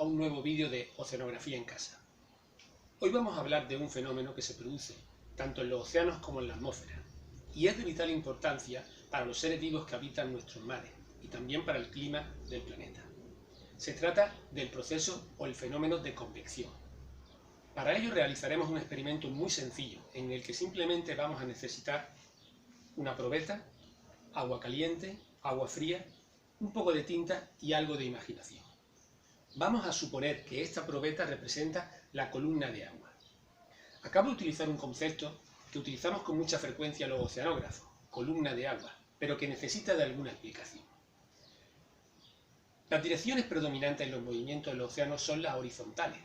un nuevo vídeo de Oceanografía en Casa. Hoy vamos a hablar de un fenómeno que se produce tanto en los océanos como en la atmósfera y es de vital importancia para los seres vivos que habitan nuestros mares y también para el clima del planeta. Se trata del proceso o el fenómeno de convección. Para ello realizaremos un experimento muy sencillo en el que simplemente vamos a necesitar una probeta, agua caliente, agua fría, un poco de tinta y algo de imaginación. Vamos a suponer que esta probeta representa la columna de agua. Acabo de utilizar un concepto que utilizamos con mucha frecuencia los oceanógrafos, columna de agua, pero que necesita de alguna explicación. Las direcciones predominantes en los movimientos de los océanos son las horizontales.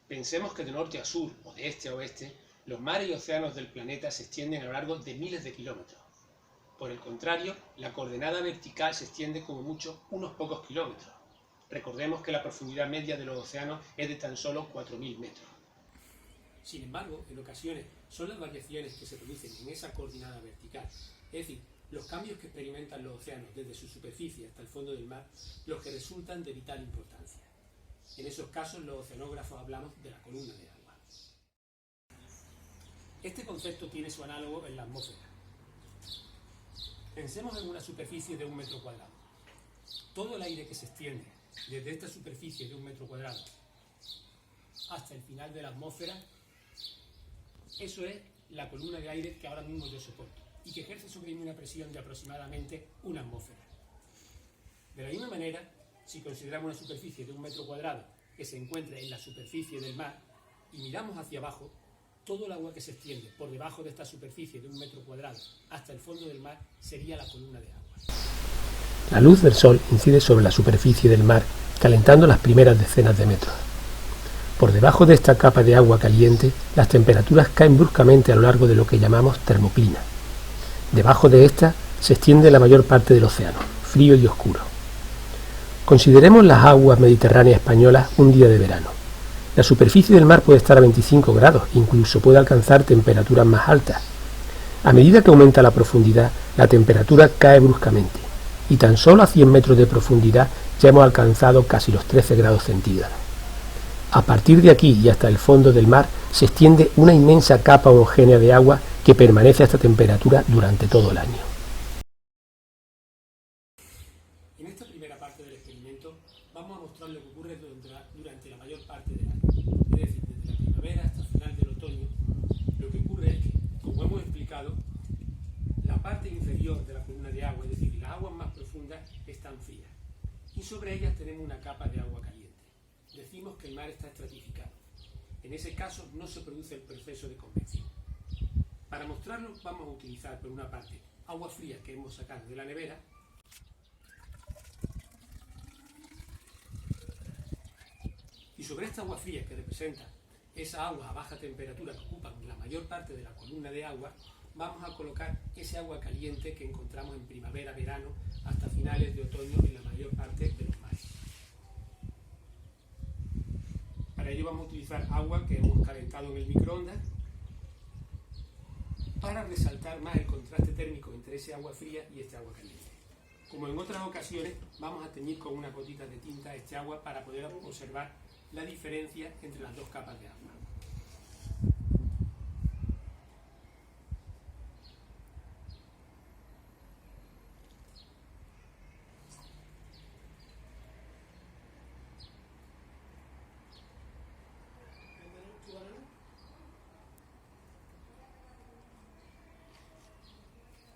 Pensemos que de norte a sur o de este a oeste, los mares y océanos del planeta se extienden a lo largo de miles de kilómetros. Por el contrario, la coordenada vertical se extiende como mucho unos pocos kilómetros. Recordemos que la profundidad media de los océanos es de tan solo 4.000 metros. Sin embargo, en ocasiones son las variaciones que se producen en esa coordenada vertical, es decir, los cambios que experimentan los océanos desde su superficie hasta el fondo del mar, los que resultan de vital importancia. En esos casos, los oceanógrafos hablamos de la columna de agua. Este concepto tiene su análogo en la atmósfera. Pensemos en una superficie de 1 metro cuadrado. Todo el aire que se extiende desde esta superficie de 1 metro cuadrado hasta el final de la atmósfera, eso es la columna de aire que ahora mismo yo soporto y que ejerce sobre mí una presión de aproximadamente 1 atmósfera. De la misma manera, si consideramos una superficie de 1 metro cuadrado que se encuentra en la superficie del mar y miramos hacia abajo, todo el agua que se extiende por debajo de esta superficie de 1 metro cuadrado hasta el fondo del mar sería la columna de agua. La luz del sol incide sobre la superficie del mar, calentando las primeras decenas de metros. Por debajo de esta capa de agua caliente, las temperaturas caen bruscamente a lo largo de lo que llamamos termoclina. Debajo de esta se extiende la mayor parte del océano, frío y oscuro. Consideremos las aguas mediterráneas españolas un día de verano. La superficie del mar puede estar a 25 grados, incluso puede alcanzar temperaturas más altas. A medida que aumenta la profundidad, la temperatura cae bruscamente, y tan solo a 100 metros de profundidad ya hemos alcanzado casi los 13 grados centígrados. A partir de aquí y hasta el fondo del mar se extiende una inmensa capa homogénea de agua que permanece a esta temperatura durante todo el año. En esta primera parte del experimento vamos a mostrar lo que ocurre durante la mayor parte del año, es decir, desde la primavera hasta el final del otoño. Lo que ocurre es que, como hemos explicado, la parte inferior de la columna de agua, es decir, las aguas más profundas, están frías y sobre ellas tenemos una capa de agua caliente. Decimos que el mar está estratificado. En ese caso no se produce el proceso de convección. Para mostrarlo vamos a utilizar por una parte agua fría que hemos sacado de la nevera y sobre esta agua fría que representa esa agua a baja temperatura que ocupan la mayor parte de la columna de agua, vamos a colocar ese agua caliente que encontramos en primavera, verano, hasta finales de otoño en la mayor parte de los mares. Para ello vamos a utilizar agua que hemos calentado en el microondas para resaltar más el contraste térmico entre ese agua fría y este agua caliente. Como en otras ocasiones, vamos a teñir con unas gotitas de tinta este agua para poder observar la diferencia entre las dos capas de agua.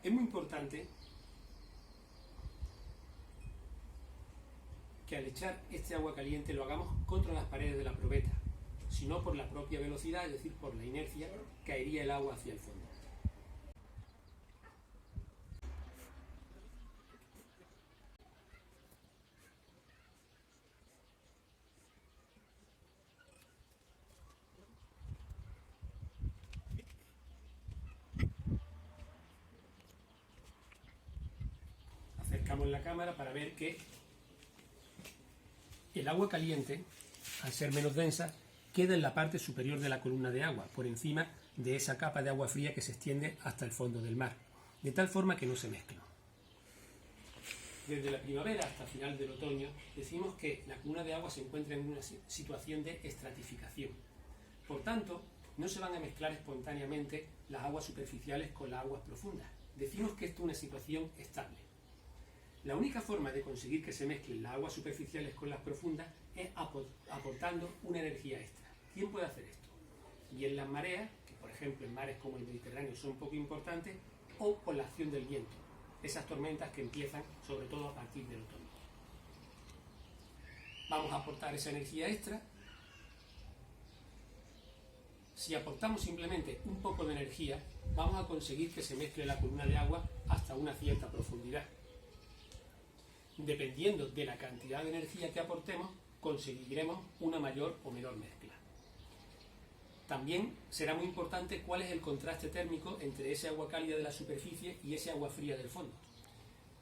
Es muy importante que al echar este agua caliente lo hagamos contra las paredes de la probeta, sino por la propia velocidad, es decir, por la inercia, caería el agua hacia el fondo. Acercamos la cámara para ver que el agua caliente, al ser menos densa, queda en la parte superior de la columna de agua, por encima de esa capa de agua fría que se extiende hasta el fondo del mar, de tal forma que no se mezclan. Desde la primavera hasta el final del otoño decimos que la columna de agua se encuentra en una situación de estratificación. Por tanto, no se van a mezclar espontáneamente las aguas superficiales con las aguas profundas. Decimos que esto es una situación estable. La única forma de conseguir que se mezclen las aguas superficiales con las profundas es aportando una energía extra. ¿Quién puede hacer esto? Bien las mareas, que por ejemplo en mares como el Mediterráneo son poco importantes, o por la acción del viento, esas tormentas que empiezan sobre todo a partir del otoño. Vamos a aportar esa energía extra. Si aportamos simplemente un poco de energía, vamos a conseguir que se mezcle la columna de agua hasta una cierta profundidad. Dependiendo de la cantidad de energía que aportemos, conseguiremos una mayor o menor mezcla. También será muy importante cuál es el contraste térmico entre ese agua cálida de la superficie y ese agua fría del fondo.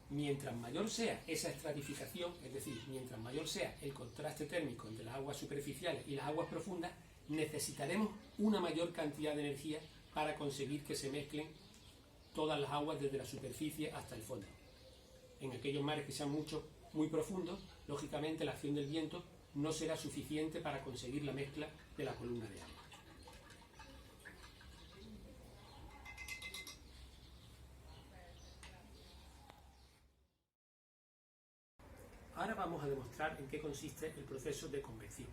Mientras mayor sea esa estratificación, es decir, mientras mayor sea el contraste térmico entre las aguas superficiales y las aguas profundas, necesitaremos una mayor cantidad de energía para conseguir que se mezclen todas las aguas desde la superficie hasta el fondo. En aquellos mares que sean muy profundos, lógicamente la acción del viento no será suficiente para conseguir la mezcla de la columna de agua. Ahora vamos a demostrar en qué consiste el proceso de convección.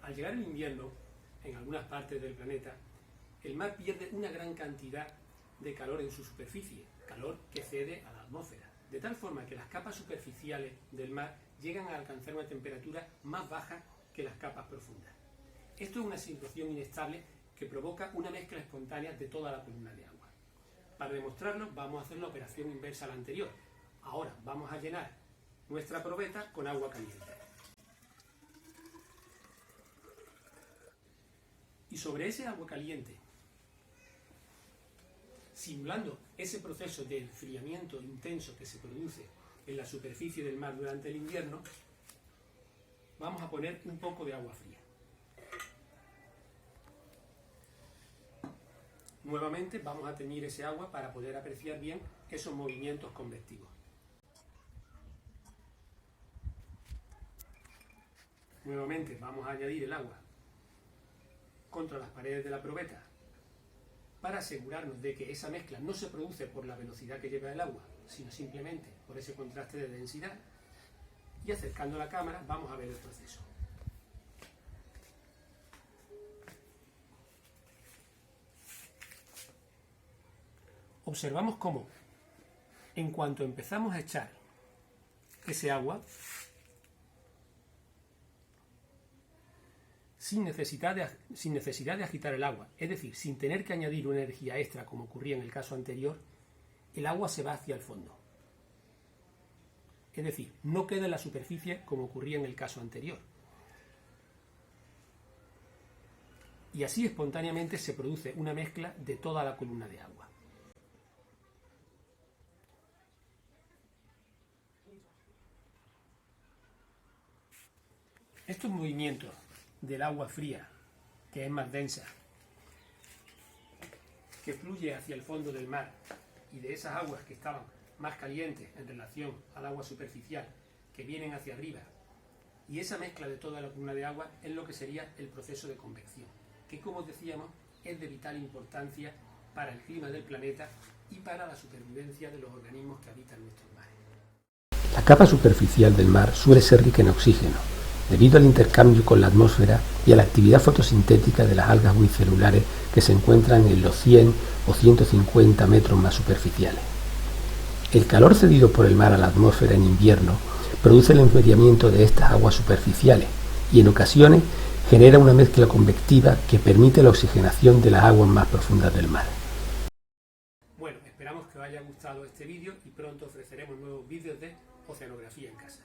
Al llegar el invierno, en algunas partes del planeta, el mar pierde una gran cantidad de calor en su superficie, calor que cede a la atmósfera, de tal forma que las capas superficiales del mar llegan a alcanzar una temperatura más baja que las capas profundas. Esto es una situación inestable que provoca una mezcla espontánea de toda la columna de agua. Para demostrarlo vamos a hacer la operación inversa a la anterior. Ahora vamos a llenar nuestra probeta con agua caliente. Y sobre ese agua caliente, simulando ese proceso de enfriamiento intenso que se produce en la superficie del mar durante el invierno, vamos a poner un poco de agua fría. Nuevamente vamos a teñir ese agua para poder apreciar bien esos movimientos convectivos. Nuevamente vamos a añadir el agua contra las paredes de la probeta para asegurarnos de que esa mezcla no se produce por la velocidad que lleva el agua, sino simplemente por ese contraste de densidad. Y acercando la cámara vamos a ver el proceso. Observamos cómo, en cuanto empezamos a echar ese agua, sin necesidad de agitar el agua, es decir, sin tener que añadir una energía extra como ocurría en el caso anterior, el agua se va hacia el fondo. Es decir, no queda en la superficie como ocurría en el caso anterior. Y así espontáneamente se produce una mezcla de toda la columna de agua. Estos movimientos del agua fría, que es más densa, que fluye hacia el fondo del mar, y de esas aguas que estaban más calientes en relación al agua superficial, que vienen hacia arriba, y esa mezcla de toda la columna de agua es lo que sería el proceso de convección, que como decíamos es de vital importancia para el clima del planeta y para la supervivencia de los organismos que habitan nuestros mares. La capa superficial del mar suele ser rica en oxígeno, debido al intercambio con la atmósfera y a la actividad fotosintética de las algas unicelulares que se encuentran en los 100 o 150 metros más superficiales. El calor cedido por el mar a la atmósfera en invierno produce el enfriamiento de estas aguas superficiales y en ocasiones genera una mezcla convectiva que permite la oxigenación de las aguas más profundas del mar. Bueno, esperamos que os haya gustado este vídeo y pronto ofreceremos nuevos vídeos de oceanografía en casa.